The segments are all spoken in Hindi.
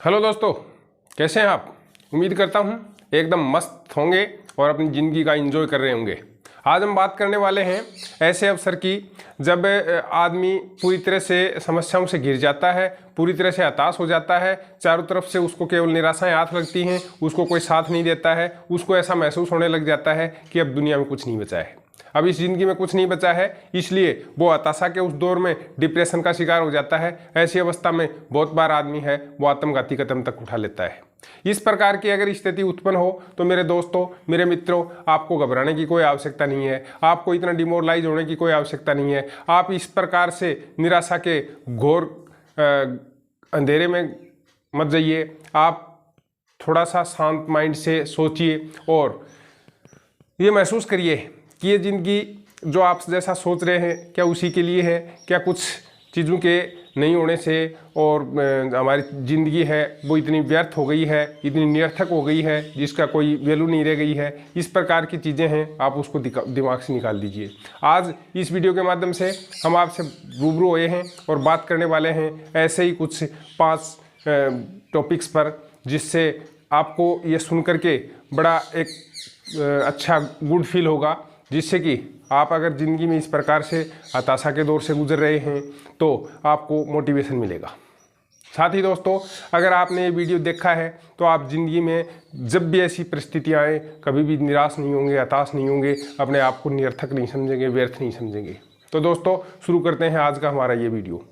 हेलो दोस्तों, कैसे हैं आप। उम्मीद करता हूं एकदम मस्त होंगे और अपनी ज़िंदगी का एंजॉय कर रहे होंगे। आज हम बात करने वाले हैं ऐसे अवसर की जब आदमी पूरी तरह से समस्याओं से घिर जाता है, पूरी तरह से हताश हो जाता है, चारों तरफ से उसको केवल निराशाएं हाथ लगती हैं, उसको कोई साथ नहीं देता है, उसको ऐसा महसूस होने लग जाता है कि अब दुनिया में कुछ नहीं बचा है, अब इस ज़िंदगी में कुछ नहीं बचा है। इसलिए वो हताशा के उस दौर में डिप्रेशन का शिकार हो जाता है। ऐसी अवस्था में बहुत बार आदमी है वो आत्मघाती कदम तक उठा लेता है। इस प्रकार की अगर स्थिति उत्पन्न हो तो मेरे दोस्तों, मेरे मित्रों, आपको घबराने की कोई आवश्यकता नहीं है, आपको इतना डिमोरलाइज होने की कोई आवश्यकता नहीं है। आप इस प्रकार से निराशा के घोर अंधेरे में मत जाइए। आप थोड़ा सा शांत माइंड से सोचिए और ये महसूस करिए कि ये ज़िंदगी जो आप जैसा सोच रहे हैं क्या उसी के लिए है, क्या कुछ चीज़ों के नहीं होने से और हमारी ज़िंदगी है वो इतनी व्यर्थ हो गई है, इतनी निरर्थक हो गई है जिसका कोई वैल्यू नहीं रह गई है। इस प्रकार की चीज़ें हैं, आप उसको दिमाग से निकाल दीजिए। आज इस वीडियो के माध्यम से हम आपसे रूबरू हुए हैं और बात करने वाले हैं ऐसे ही कुछ 5 टॉपिक्स पर, जिससे आपको ये सुन करके बड़ा एक अच्छा गुड फील होगा, जिससे कि आप अगर ज़िंदगी में इस प्रकार से हताशा के दौर से गुजर रहे हैं तो आपको मोटिवेशन मिलेगा। साथ ही दोस्तों, अगर आपने ये वीडियो देखा है तो आप ज़िंदगी में जब भी ऐसी परिस्थितियाँ आए कभी भी निराश नहीं होंगे, हताश नहीं होंगे, अपने आप को निरर्थक नहीं समझेंगे, व्यर्थ नहीं समझेंगे। तो दोस्तों, शुरू करते हैं आज का हमारा ये वीडियो।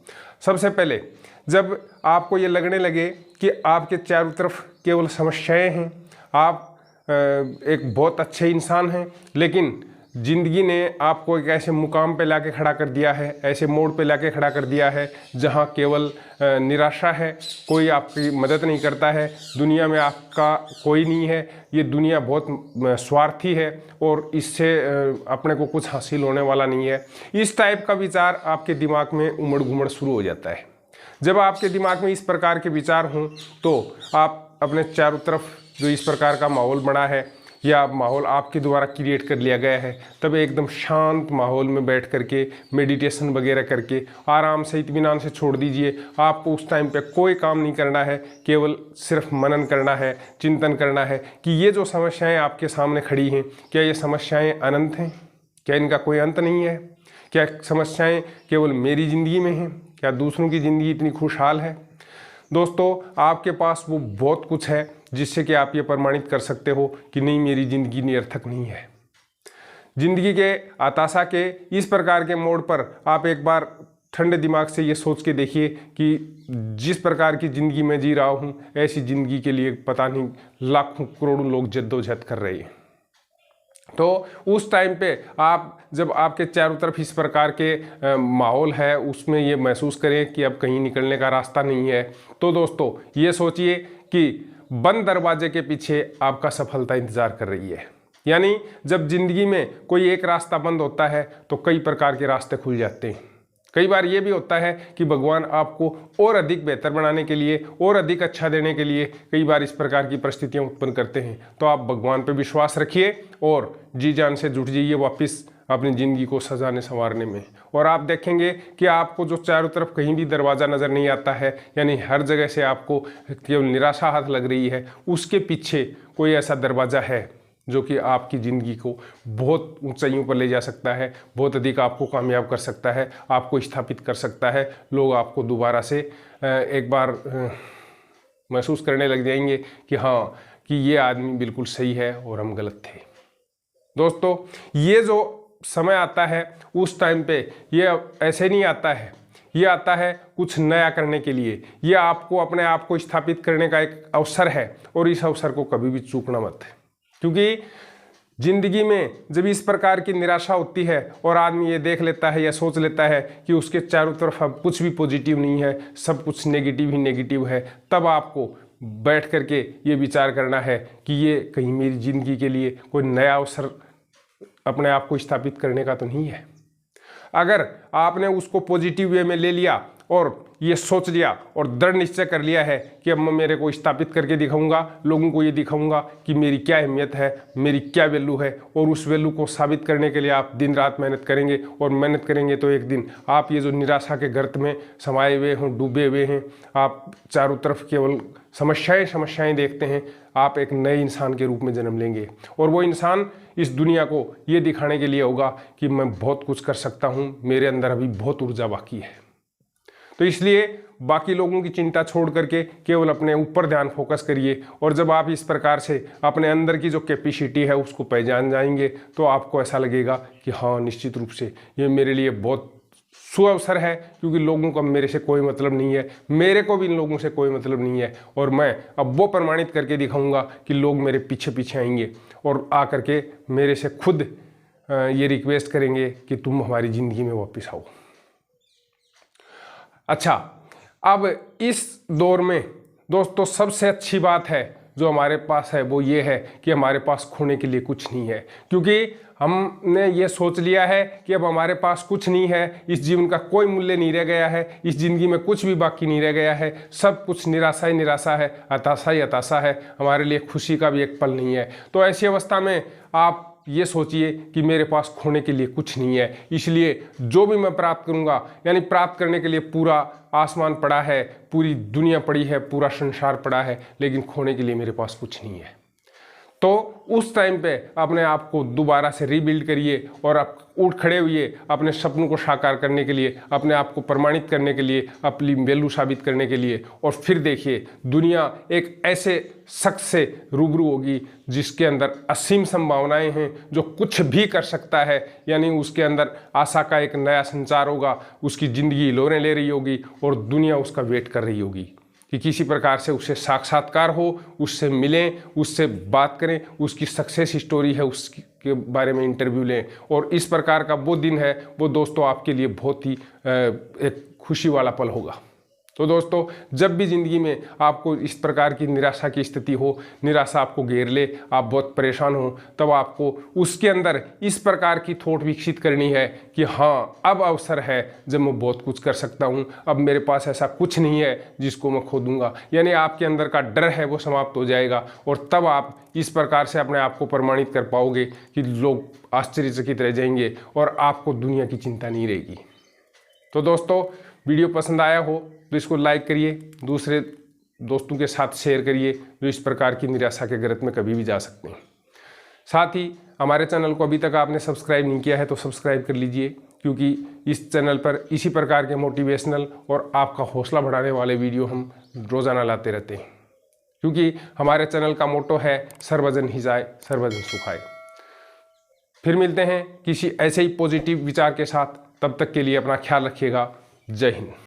सबसे पहले, जब आपको ये लगने लगे कि आपके चारों तरफ केवल समस्याएँ हैं, आप एक बहुत अच्छे इंसान हैं, लेकिन ज़िंदगी ने आपको एक ऐसे मुकाम पे लाके खड़ा कर दिया है, ऐसे मोड़ पे लाके खड़ा कर दिया है जहां केवल निराशा है, कोई आपकी मदद नहीं करता है, दुनिया में आपका कोई नहीं है, ये दुनिया बहुत स्वार्थी है और इससे अपने को कुछ हासिल होने वाला नहीं है। इस टाइप का विचार आपके दिमाग में उमड़ घुमड़ शुरू हो जाता है। जब आपके दिमाग में इस प्रकार के विचार हों तो आप अपने चारों तरफ जो इस प्रकार का माहौल बना है या माहौल आपके द्वारा क्रिएट कर लिया गया है, तब एकदम शांत माहौल में बैठ करके मेडिटेशन वगैरह करके आराम से इत्मीनान से छोड़ दीजिए। आपको उस टाइम पे कोई काम नहीं करना है, केवल सिर्फ मनन करना है, चिंतन करना है कि ये जो समस्याएं आपके सामने खड़ी हैं, क्या ये समस्याएं अनंत हैं, क्या इनका कोई अंत नहीं है, क्या समस्याएँ केवल मेरी ज़िंदगी में हैं, क्या दूसरों की ज़िंदगी इतनी खुशहाल है। दोस्तों, आपके पास वो बहुत कुछ है जिससे कि आप ये प्रमाणित कर सकते हो कि नहीं, मेरी ज़िंदगी निरर्थक नहीं है। ज़िंदगी के हताशा के इस प्रकार के मोड़ पर आप एक बार ठंडे दिमाग से ये सोच के देखिए कि जिस प्रकार की ज़िंदगी मैं जी रहा हूँ, ऐसी ज़िंदगी के लिए पता नहीं लाखों करोड़ों लोग जद्दोजहद कर रहे हैं। तो उस टाइम पे आप जब आपके चारों तरफ इस प्रकार के माहौल है, उसमें ये महसूस करें कि अब कहीं निकलने का रास्ता नहीं है, तो दोस्तों ये सोचिए कि बंद दरवाजे के पीछे आपका सफलता इंतज़ार कर रही है। यानी जब ज़िंदगी में कोई एक रास्ता बंद होता है तो कई प्रकार के रास्ते खुल जाते हैं। कई बार ये भी होता है कि भगवान आपको और अधिक बेहतर बनाने के लिए, और अधिक अच्छा देने के लिए कई बार इस प्रकार की परिस्थितियां उत्पन्न करते हैं। तो आप भगवान पर विश्वास रखिए और जी जान से जुट जाइए वापस अपनी ज़िंदगी को सजाने संवारने में, और आप देखेंगे कि आपको जो चारों तरफ कहीं भी दरवाज़ा नज़र नहीं आता है, यानी हर जगह से आपको केवल निराशा हाथ लग रही है, उसके पीछे कोई ऐसा दरवाज़ा है जो कि आपकी ज़िंदगी को बहुत ऊंचाइयों पर ले जा सकता है, बहुत अधिक आपको कामयाब कर सकता है, आपको स्थापित कर सकता है। लोग आपको दोबारा से एक बार महसूस करने लग जाएंगे कि हाँ, कि ये आदमी बिल्कुल सही है और हम गलत थे। दोस्तों, ये जो समय आता है उस टाइम पे ये ऐसे नहीं आता है, ये आता है कुछ नया करने के लिए। ये आपको अपने आप को स्थापित करने का एक अवसर है और इस अवसर को कभी भी चूकना मत, क्योंकि ज़िंदगी में जब इस प्रकार की निराशा होती है और आदमी ये देख लेता है या सोच लेता है कि उसके चारों तरफ अब कुछ भी पॉजिटिव नहीं है, सब कुछ नेगेटिव ही नेगेटिव है, तब आपको बैठ करके ये विचार करना है कि ये कहीं मेरी ज़िंदगी के लिए कोई नया अवसर अपने आप को स्थापित करने का तो नहीं है। अगर आपने उसको पॉजिटिव वे में ले लिया और ये सोच लिया और दृढ़ निश्चय कर लिया है कि अब मैं मेरे को स्थापित करके दिखाऊंगा, लोगों को ये दिखाऊंगा कि मेरी क्या अहमियत है, मेरी क्या वैल्यू है, और उस वैल्यू को साबित करने के लिए आप दिन रात मेहनत करेंगे, और मेहनत करेंगे तो एक दिन आप ये जो निराशा के गर्त में समाये हुए हों, डूबे हुए हैं, आप चारों तरफ केवल समस्याएं देखते हैं, आप एक नए इंसान के रूप में जन्म लेंगे। और वो इंसान इस दुनिया को ये दिखाने के लिए होगा कि मैं बहुत कुछ कर सकता हूँ, मेरे अंदर अभी बहुत ऊर्जा बाकी है। तो इसलिए बाकी लोगों की चिंता छोड़ करके केवल अपने ऊपर ध्यान फोकस करिए, और जब आप इस प्रकार से अपने अंदर की जो कैपेसिटी है उसको पहचान जाएंगे तो आपको ऐसा लगेगा कि हाँ, निश्चित रूप से ये मेरे लिए बहुत सुअवसर है, क्योंकि लोगों का मेरे से कोई मतलब नहीं है, मेरे को भी इन लोगों से कोई मतलब नहीं है, और मैं अब वो प्रमाणित करके दिखाऊंगा कि लोग मेरे पीछे पीछे आएंगे और आ करके मेरे से खुद ये रिक्वेस्ट करेंगे कि तुम हमारी ज़िंदगी में वापस आओ। अच्छा, अब इस दौर में दोस्तों सबसे अच्छी बात है जो हमारे पास है वो ये है कि हमारे पास खोने के लिए कुछ नहीं है, क्योंकि हमने ये सोच लिया है कि अब हमारे पास कुछ नहीं है, इस जीवन का कोई मूल्य नहीं रह गया है, इस ज़िंदगी में कुछ भी बाकी नहीं रह गया है, सब कुछ निराशा ही निराशा है, हताशा ही हताशा है, हमारे लिए खुशी का भी एक पल नहीं है। तो ऐसी अवस्था में आप ये सोचिए कि मेरे पास खोने के लिए कुछ नहीं है, इसलिए जो भी मैं प्राप्त करूंगा, यानी प्राप्त करने के लिए पूरा आसमान पड़ा है, पूरी दुनिया पड़ी है, पूरा संसार पड़ा है, लेकिन खोने के लिए मेरे पास कुछ नहीं है। तो उस टाइम पे अपने आप को दोबारा से रीबिल्ड करिए और आप उठ खड़े हुए अपने सपनों को साकार करने के लिए, अपने आप को प्रमाणित करने के लिए, अपनी वैल्यू साबित करने के लिए। और फिर देखिए, दुनिया एक ऐसे शख्स से रूबरू होगी जिसके अंदर असीम संभावनाएं हैं, जो कुछ भी कर सकता है, यानी उसके अंदर आशा का एक नया संचार होगा, उसकी ज़िंदगी लोरें ले रही होगी और दुनिया उसका वेट कर रही होगी कि किसी प्रकार से उससे साक्षात्कार हो, उससे मिलें, उससे बात करें, उसकी सक्सेस स्टोरी है उसके बारे में इंटरव्यू लें। और इस प्रकार का वो दिन है, वो दोस्तों आपके लिए बहुत ही एक खुशी वाला पल होगा। तो दोस्तों, जब भी ज़िंदगी में आपको इस प्रकार की निराशा की स्थिति हो, निराशा आपको घेर ले, आप बहुत परेशान हो, तब आपको उसके अंदर इस प्रकार की थॉट विकसित करनी है कि हाँ, अब अवसर है जब मैं बहुत कुछ कर सकता हूँ, अब मेरे पास ऐसा कुछ नहीं है जिसको मैं खो दूंगा। यानी आपके अंदर का डर है वो समाप्त हो जाएगा, और तब आप इस प्रकार से अपने आप को प्रमाणित कर पाओगे कि लोग आश्चर्यचकित रह जाएंगे और आपको दुनिया की चिंता नहीं रहेगी। तो दोस्तों, वीडियो पसंद आया हो तो इसको लाइक करिए, दूसरे दोस्तों के साथ शेयर करिए जो इस प्रकार की निराशा के गर्त में कभी भी जा सकते हैं। साथ ही हमारे चैनल को अभी तक आपने सब्सक्राइब नहीं किया है तो सब्सक्राइब कर लीजिए, क्योंकि इस चैनल पर इसी प्रकार के मोटिवेशनल और आपका हौसला बढ़ाने वाले वीडियो हम रोज़ाना लाते रहते हैं, क्योंकि हमारे चैनल का मोटो है सर्वजन हिताय सर्वजन सुखाय। फिर मिलते हैं किसी ऐसे ही पॉजिटिव विचार के साथ, तब तक के लिए अपना ख्याल रखिएगा। जय हिंद।